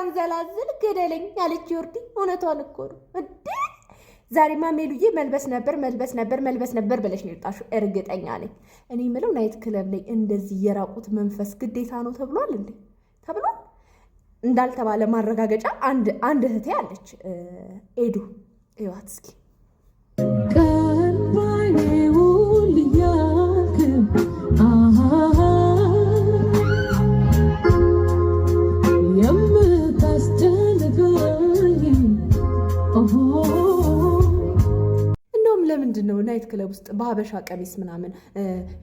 ሳንዘላዝል ገደለኝ ያለች ዮርዲ እውነቷን እኮ ነው እንዴ። ዛሬማ ሜሉዬ መልበስ ነበር ብለሽ ነው የወጣሽው እርግጠኛ ነኝ። እኔ የምለው ናይት ክለብ ላይ እንደዚህ የራቁት መንፈስ ግዴታ ነው ተብሏል እንዴ? ተብሏል እንዳልተባለ ማረጋገጫ አንድ እህቴ አለች ኤዱ እዩዋት እስኪ ለምንድን ነው ናይት ክለብ ውስጥ በሀበሻ ቀሚስ ምናምን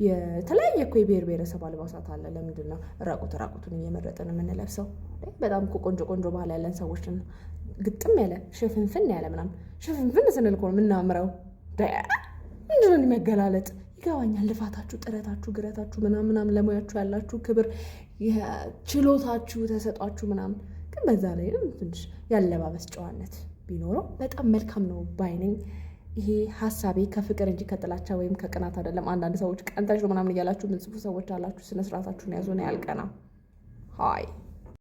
የተለያየ እኮ የብሔር ብሔረሰብ አልባሳት አለ። ለምንድን ነው ራቁቱን እየመረጥን የምንለብሰው? በጣም እኮ ቆንጆ ባህል ያለን ሰዎችን ግጥም ያለ ሽፍንፍን ያለ ምናምን ሽፍንፍን ስንል እኮ ነው የምናምረው። ምንድን ነው የሚያገላለጥ? ይገባኛል። ልፋታችሁ፣ ጥረታችሁ፣ ግረታችሁ ምናምን ለሙያችሁ ያላችሁ ክብር፣ ችሎታችሁ፣ ተሰጧችሁ ምናምን፣ ግን በዛ ላይ ትንሽ ያለባበስ ጨዋነት ቢኖረው በጣም መልካም ነው ባይነኝ። ይሄ ሀሳቤ ከፍቅር እንጂ ከጥላቻ ወይም ከቅናት አይደለም። አንዳንድ ሰዎች ቀንታች ነው ምናምን እያላችሁ ምንጽፉ ሰዎች አላችሁ። ስነ ስርዓታችሁን ያዙ ነው ያልቀና። ሃይ